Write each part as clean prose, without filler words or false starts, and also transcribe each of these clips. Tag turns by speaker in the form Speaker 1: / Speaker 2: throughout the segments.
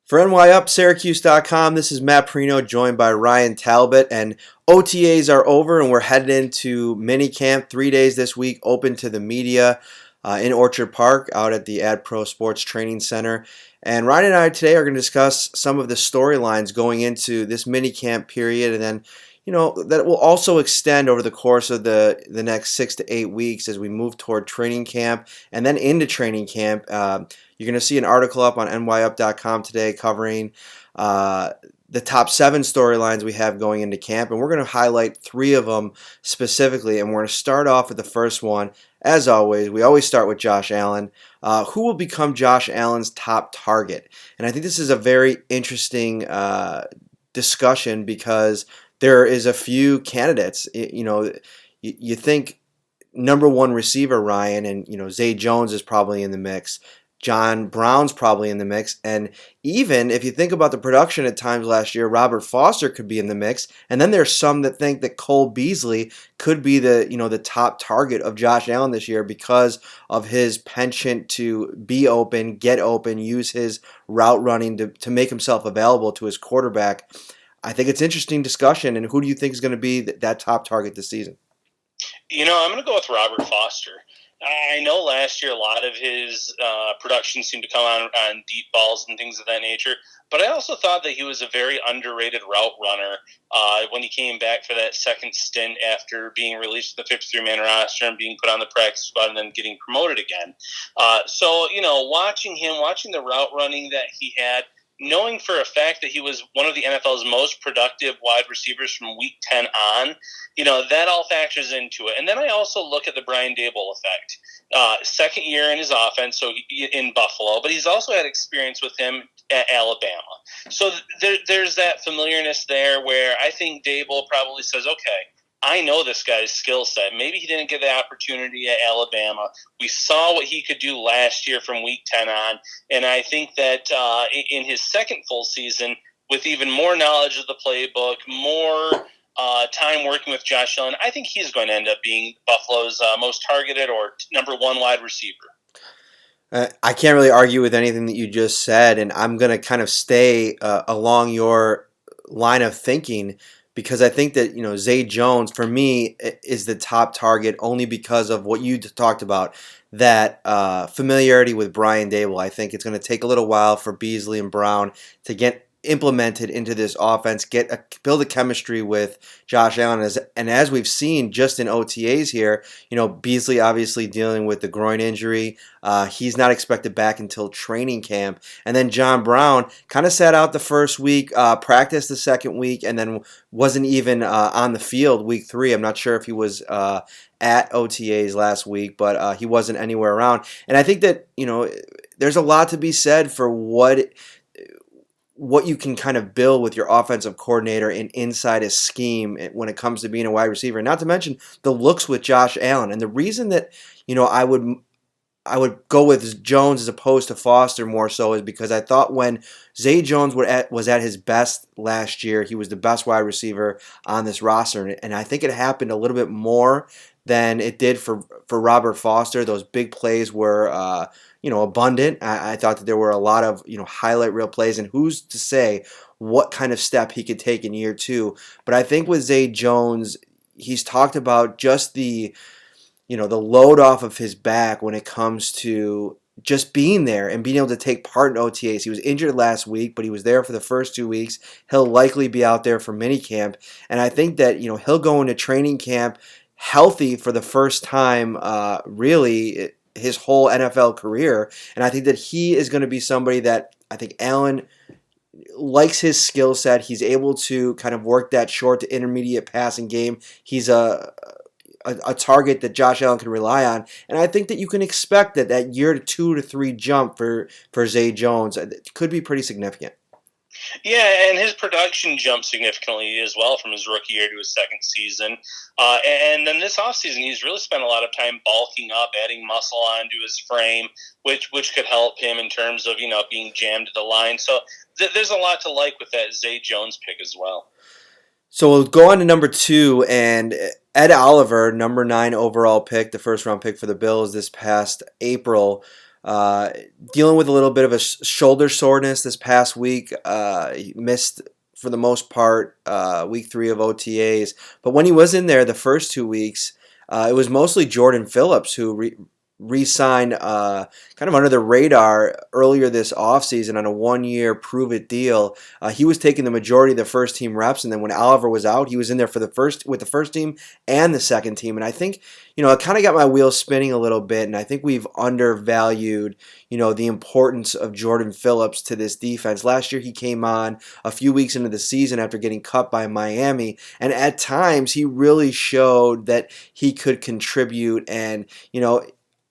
Speaker 1: For NYUpSyracuse.com, this is Matt Parrino joined by Ryan Talbot, and OTAs are over and we're headed into minicamp 3 days this week, open to the media in Orchard Park out at the Ad Pro Sports Training Center. And Ryan and I today are going to discuss some of the storylines going into this minicamp period, and then that will also extend over the course of the next 6 to 8 weeks as we move toward training camp and then into training camp. You're going to see an article up on nyup.com today covering the top 7 storylines we have going into camp, and we're going to highlight 3 of them specifically, and we're going to start off with the first one. As always, we always start with Josh Allen. Who will become Josh Allen's top target? And I think this is a very interesting discussion because there is a few candidates. You think number 1 receiver, Ryan, and Zay Jones is probably in the mix. John Brown's probably in the mix, and even if you think about the production at times last year, Robert Foster could be in the mix. And then there's some that think that Cole Beasley could be the top target of Josh Allen this year because of his penchant to be open, get open, use his route running to make himself available to his quarterback. I think it's interesting discussion. And who do you think is going to be that top target this season?
Speaker 2: I'm going to go with Robert Foster. I know last year a lot of his production seemed to come on deep balls and things of that nature, but I also thought that he was a very underrated route runner when he came back for that second stint after being released to the 53-man roster and being put on the practice squad and then getting promoted again. Watching the route running that he had, knowing for a fact that he was one of the NFL's most productive wide receivers from week 10 on, that all factors into it. And then I also look at the Brian Daboll effect. Second year in his offense, so in Buffalo, but he's also had experience with him at Alabama. So there's that familiarness there where I think Daboll probably says, okay, I know this guy's skill set. Maybe he didn't get the opportunity at Alabama. We saw what he could do last year from week 10 on, and I think that in his second full season, with even more knowledge of the playbook, more time working with Josh Allen, I think he's going to end up being Buffalo's most targeted or number 1 wide receiver.
Speaker 1: I can't really argue with anything that you just said, and I'm going to kind of stay along your line of thinking, because I think that Zay Jones, for me, is the top target only because of what you talked about, that familiarity with Brian Daboll. I think it's going to take a little while for Beasley and Brown to get implemented into this offense, build a chemistry with Josh Allen, and as we've seen just in OTAs here, Beasley obviously dealing with the groin injury. He's not expected back until training camp, and then John Brown kind of sat out the first week, practiced the second week, and then wasn't even on the field week 3. I'm not sure if he was at OTAs last week, but he wasn't anywhere around. And I think that there's a lot to be said for what you can kind of build with your offensive coordinator and inside his scheme when it comes to being a wide receiver. Not to mention the looks with Josh Allen. And the reason that I would go with Jones as opposed to Foster more so is because I thought when Zay Jones was at his best last year, he was the best wide receiver on this roster. And I think it happened a little bit more than it did for Robert Foster. Those big plays were abundant. I thought that there were a lot of highlight reel plays, and who's to say what kind of step he could take in year 2. But I think with Zay Jones, he's talked about just the load off of his back when it comes to just being there and being able to take part in OTAs. He was injured last week, but he was there for the first 2 weeks. He'll likely be out there for minicamp, and I think that he'll go into training camp healthy for the first time, really his whole NFL career. And I think that he is going to be somebody that I think Allen likes his skill set. He's able to kind of work that short to intermediate passing game. He's a target that Josh Allen can rely on. And I think that you can expect that year 2 to 3 jump for Zay Jones could be pretty significant.
Speaker 2: Yeah, and his production jumped significantly as well from his rookie year to his second season. And then this offseason, he's really spent a lot of time bulking up, adding muscle onto his frame, which could help him in terms of, being jammed to the line. So there's a lot to like with that Zay Jones pick as well.
Speaker 1: So we'll go on to number 2, and Ed Oliver, number 9 overall pick, the first-round pick for the Bills this past April. Uh, Dealing with a little bit of a shoulder soreness this past week. He missed for the most part week 3 of OTAs. But when he was in there the first 2 weeks, it was mostly Jordan Phillips who re-signed kind of under the radar earlier this offseason on a 1-year prove-it deal. He was taking the majority of the first team reps, and then when Oliver was out, he was in there for the first team and the second team. And I think, it kind of got my wheels spinning a little bit, and I think we've undervalued, the importance of Jordan Phillips to this defense. Last year he came on a few weeks into the season after getting cut by Miami, and at times he really showed that he could contribute. And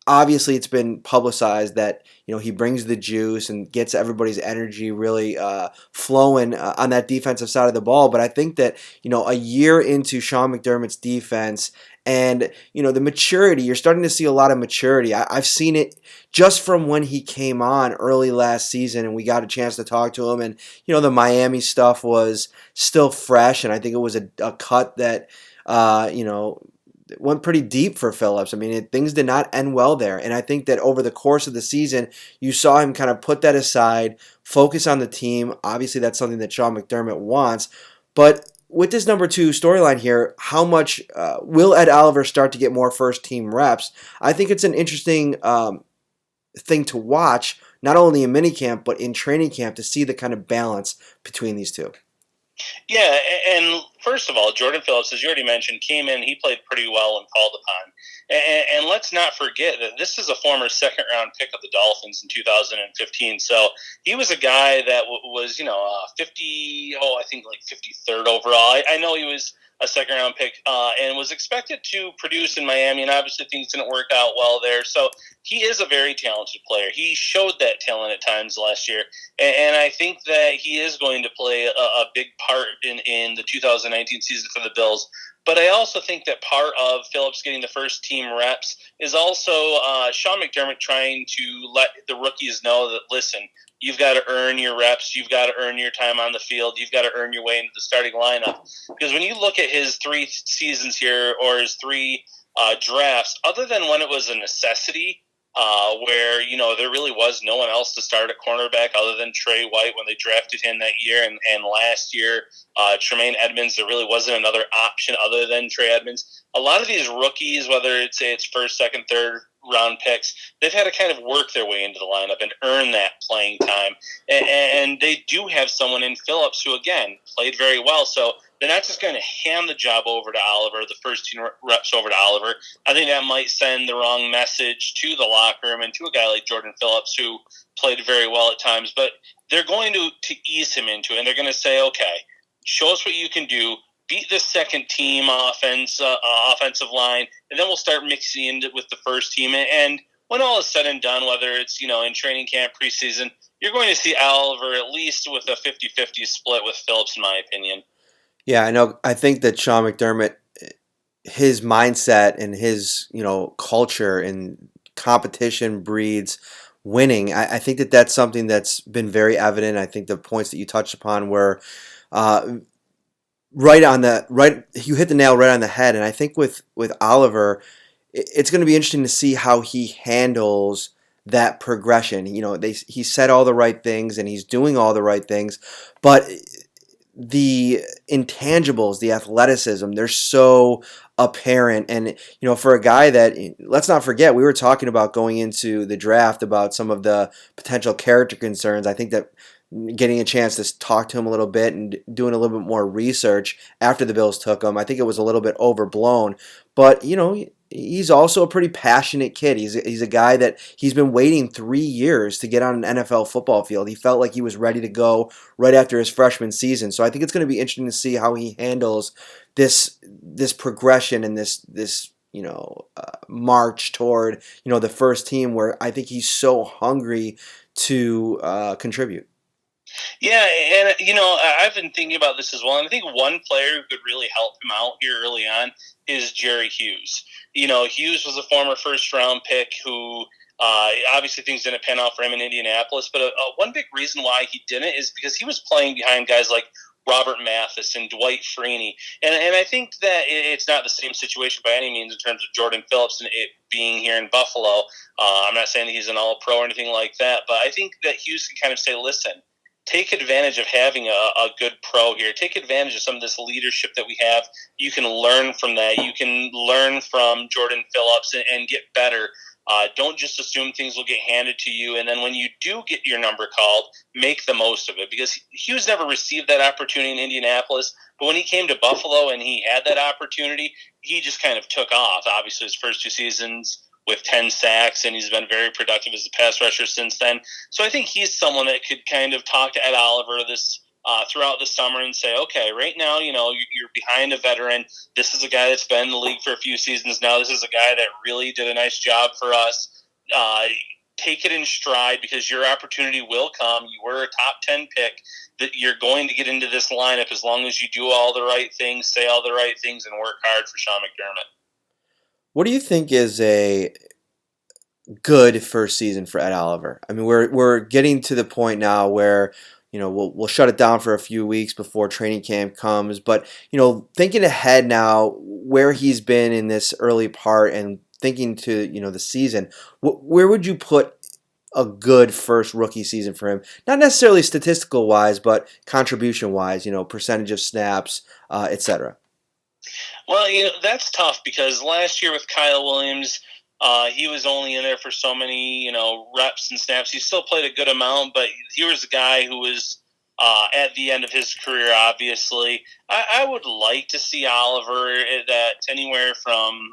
Speaker 1: obviously it's been publicized that he brings the juice and gets everybody's energy really flowing on that defensive side of the ball. But I think that a year into Sean McDermott's defense and the maturity, you're starting to see a lot of maturity. I've seen it just from when he came on early last season and we got a chance to talk to him, and the Miami stuff was still fresh, and I think it was a cut that it went pretty deep for Phillips. I mean, things did not end well there. And I think that over the course of the season, you saw him kind of put that aside, focus on the team. Obviously, that's something that Sean McDermott wants. But with this number 2 storyline here, how much will Ed Oliver start to get more first-team reps? I think it's an interesting thing to watch, not only in minicamp, but in training camp, to see the kind of balance between these two.
Speaker 2: Yeah, and first of all, Jordan Phillips, as you already mentioned, came in. He played pretty well when called upon. And let's not forget that this is a former second-round pick of the Dolphins in 2015. So he was a guy that was, 53rd overall. I know he was a second-round pick and was expected to produce in Miami, and obviously things didn't work out well there. So he is a very talented player. He showed that talent at times last year, and I think that he is going to play a big part in the 2019 season for the Bills. But I also think that part of Phillips getting the first team reps is also Sean McDermott trying to let the rookies know that, listen, you've got to earn your reps. You've got to earn your time on the field. You've got to earn your way into the starting lineup. Because when you look at his 3 seasons here or his 3 drafts, other than when it was a necessity, where, there really was no one else to start at cornerback other than Trey White when they drafted him that year. And last year, Tremaine Edmonds, there really wasn't another option other than Trey Edmonds. A lot of these rookies, whether it's first, second, third round picks, they've had to kind of work their way into the lineup and earn that playing time. And they do have someone in Phillips who, again, played very well. So they're not just going to hand the job over to Oliver, the first team reps over to Oliver. I think that might send the wrong message to the locker room and to a guy like Jordan Phillips, who played very well at times. But they're going to ease him into it, and they're going to say, okay, show us what you can do. Beat the second team offensive line, and then we'll start mixing in with the first team. And when all is said and done, whether it's in training camp, preseason, you're going to see Oliver at least with a 50-50 split with Phillips, in my opinion.
Speaker 1: Yeah, I know. I think that Sean McDermott, his mindset and his culture and competition breeds winning. I think that that's something that's been very evident. I think the points that you touched upon were you hit the nail right on the head. And I think with Oliver, it's going to be interesting to see how he handles that progression. He said all the right things and he's doing all the right things, but the intangibles, the athleticism, they're so apparent. And for a guy that, let's not forget, we were talking about going into the draft about some of the potential character concerns. I think that getting a chance to talk to him a little bit and doing a little bit more research after the Bills took him, I think it was a little bit overblown. But he's also a pretty passionate kid. He's a guy that he's been waiting 3 years to get on an NFL football field. He felt like he was ready to go right after his freshman season. So I think it's going to be interesting to see how he handles this progression and this march toward the first team, where I think he's so hungry to contribute.
Speaker 2: Yeah, and I've been thinking about this as well. And I think one player who could really help him out here early on is Jerry Hughes. Hughes was a former first-round pick who obviously things didn't pan out for him in Indianapolis. But one big reason why he didn't is because he was playing behind guys like Robert Mathis and Dwight Freeney. And I think that it's not the same situation by any means in terms of Jordan Phillips and it being here in Buffalo. I'm not saying that he's an all-pro or anything like that, but I think that Hughes can kind of say, listen, take advantage of having a good pro here. Take advantage of some of this leadership that we have. You can learn from that. You can learn from Jordan Phillips and get better. Don't just assume things will get handed to you. And then when you do get your number called, make the most of it. Because Hughes never received that opportunity in Indianapolis. But when he came to Buffalo and he had that opportunity, he just kind of took off. Obviously, his first 2 seasons with 10 sacks, and he's been very productive as a pass rusher since then. So I think he's someone that could kind of talk to Ed Oliver throughout the summer and say, okay, right now, you're behind a veteran. This is a guy that's been in the league for a few seasons now. This is a guy that really did a nice job for us. Take it in stride because your opportunity will come. You were a top 10 pick. That you're going to get into this lineup as long as you do all the right things, say all the right things, and work hard for Sean McDermott.
Speaker 1: What do you think is a good first season for Ed Oliver? I mean, we're getting to the point now where we'll shut it down for a few weeks before training camp comes. But thinking ahead now, where he's been in this early part and thinking to the season, where would you put a good first rookie season for him? Not necessarily statistical wise, but contribution wise. Percentage of snaps, etc.
Speaker 2: Well, that's tough because last year with Kyle Williams, he was only in there for so many, reps and snaps. He still played a good amount, but he was a guy who was at the end of his career, obviously. I would like to see Oliver at anywhere from,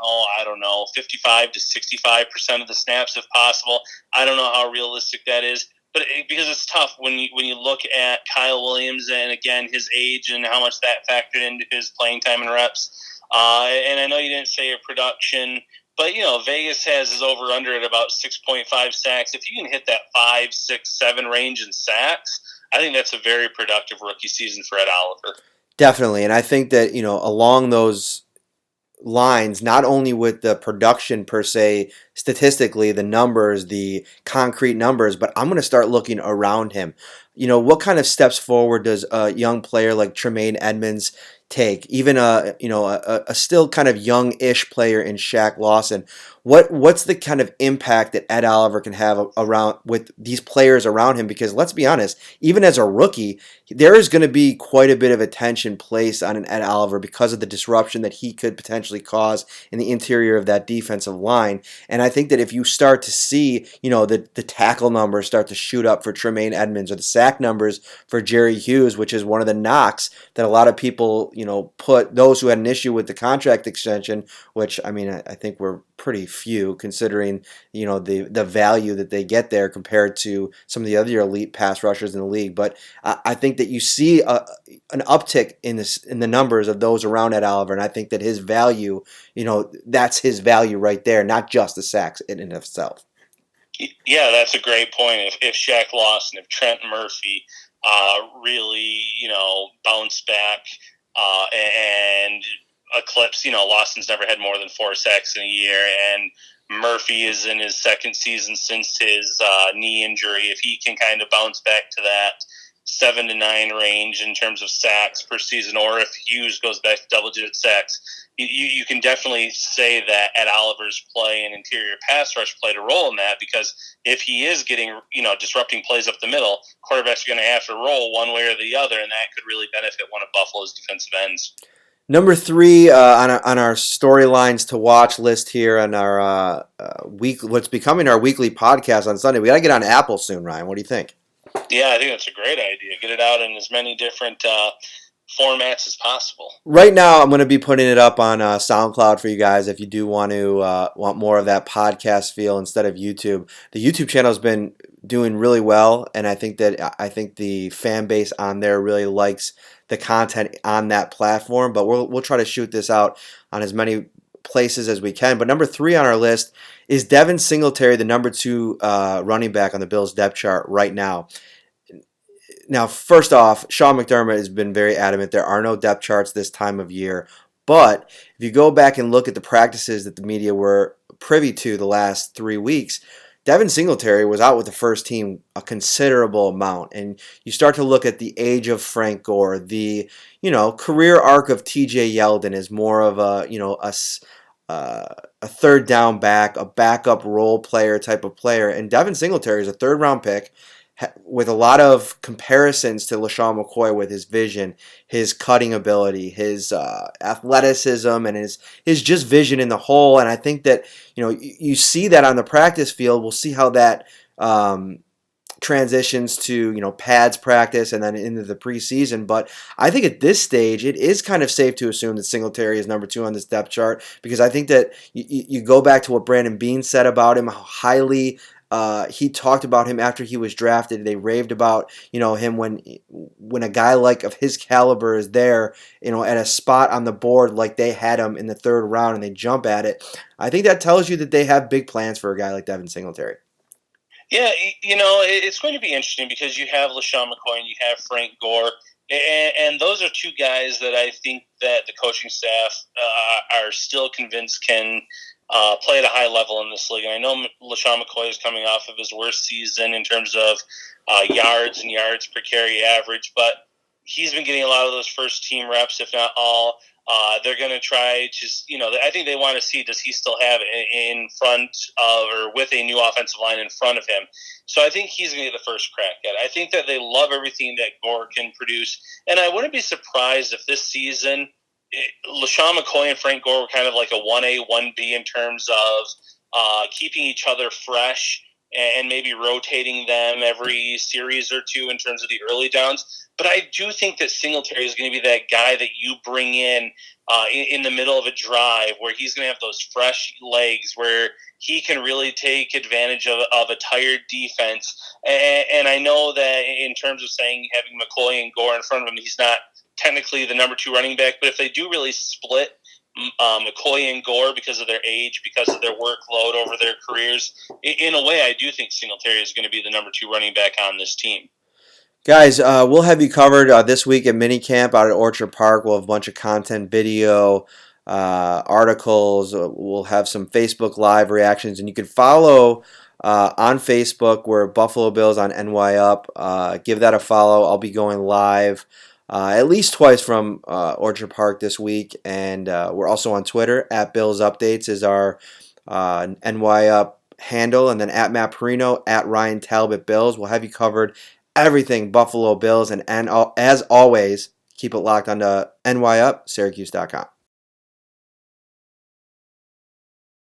Speaker 2: 55 to 65% of the snaps if possible. I don't know how realistic that is. But because it's tough when you look at Kyle Williams and, again, his age and how much that factored into his playing time and reps. And I know you didn't say a production, but, Vegas has his over-under at about 6.5 sacks. If you can hit that 5, 6, 7 range in sacks, I think that's a very productive rookie season for Ed Oliver.
Speaker 1: Definitely. And I think that, along those lines, not only with the production per se, statistically, the numbers, the concrete numbers, but I'm going to start looking around him. What kind of steps forward does a young player like Tremaine Edmonds take? Even a still kind of young-ish player in Shaq Lawson. What's the kind of impact that Ed Oliver can have around with these players around him? Because let's be honest, even as a rookie, there is going to be quite a bit of attention placed on an Ed Oliver because of the disruption that he could potentially cause in the interior of that defensive line. And I think that if you start to see, the tackle numbers start to shoot up for Tremaine Edmonds or the sack numbers for Jerry Hughes, which is one of the knocks that a lot of people, put those who had an issue with the contract extension, which, I mean, I think were pretty few considering, the value that they get there compared to some of the other elite pass rushers in the league. But I think that you see an uptick in the numbers of those around Ed Oliver, and I think that his value, that's his value right there, not just the sacks in and of itself.
Speaker 2: Yeah, that's a great point. If Shaq Lawson, if Trent Murphy really, bounce back and eclipse, Lawson's never had more than 4 sacks in a year, and Murphy is in his second season since his knee injury. If he can kind of bounce back to that 7 to 9 range in terms of sacks per season, or if Hughes goes back to double-digit sacks, you can definitely say that Ed Oliver's play and interior pass rush played a role in that, because if he is getting, disrupting plays up the middle, quarterbacks are going to have to roll one way or the other, and that could really benefit one of Buffalo's defensive ends.
Speaker 1: Number 3 on our storylines to watch list here on our what's becoming our weekly podcast on Sunday. We got to get on Apple soon, Ryan. What do you think?
Speaker 2: Yeah, I think that's a great idea. Get it out in as many different formats as possible.
Speaker 1: Right now, I'm going to be putting it up on SoundCloud for you guys if you do want more of that podcast feel instead of YouTube. The YouTube channel has been doing really well, and I think the fan base on there really likes the content on that platform. But we'll try to shoot this out on as many places as we can. But number 3 on our list is Devin Singletary, the number 2 running back on the Bills depth chart right now. Now, first off, Sean McDermott has been very adamant there are no depth charts this time of year. But if you go back and look at the practices that the media were privy to the last 3 weeks, Devin Singletary was out with the first team a considerable amount, and you start to look at the age of Frank Gore, the career arc of T.J. Yeldon is more of a third down back, a backup role player type of player, and Devin Singletary is a third round pick with a lot of comparisons to LaShawn McCoy with his vision, his cutting ability, his athleticism, and his just vision in the whole. And I think that you see that on the practice field. We'll see how that transitions to pads practice and then into the preseason. But I think at this stage it is kind of safe to assume that Singletary is number 2 on this depth chart, because I think that you go back to what Brandon Beane said about him, how highly he talked about him after he was drafted. They raved about him when a guy like of his caliber is there, at a spot on the board like they had him in the 3rd round and they jump at it. I think that tells you that they have big plans for a guy like Devin Singletary.
Speaker 2: Yeah, it's going to be interesting because you have LaShawn McCoy and you have Frank Gore, and those are 2 guys that I think that the coaching staff are still convinced can play at a high level in this league. And I know LaShawn McCoy is coming off of his worst season in terms of yards and yards per carry average, but he's been getting a lot of those first team reps, if not all. They're going to try to, I think they want to see, does he still have in front of or with a new offensive line in front of him? So I think he's going to get the first crack at it. I think that they love everything that Gore can produce. And I wouldn't be surprised if this season, LaShawn McCoy and Frank Gore were kind of like a 1A, 1B in terms of keeping each other fresh and maybe rotating them every series or 2 in terms of the early downs. But I do think that Singletary is going to be that guy that you bring in the middle of a drive where he's going to have those fresh legs where he can really take advantage of a tired defense. And I know that in terms of saying having McCoy and Gore in front of him, he's not technically the number 2 running back. But if they do really split McCoy and Gore because of their age, because of their workload over their careers, in a way, I do think Singletary is going to be the number 2 running back on this team.
Speaker 1: Guys, we'll have you covered this week at minicamp out at Orchard Park. We'll have a bunch of content, video, articles. We'll have some Facebook Live reactions, and you can follow on Facebook. We're Buffalo Bills on NY Up. Give that a follow. I'll be going live at least twice from Orchard Park this week, and we're also on Twitter. At Bills Updates is our NY Up handle, and then at Matt Parrino, at Ryan Talbot Bills. We'll have you covered everything Buffalo Bills, and as always, keep it locked on to NY Up, Syracuse.com.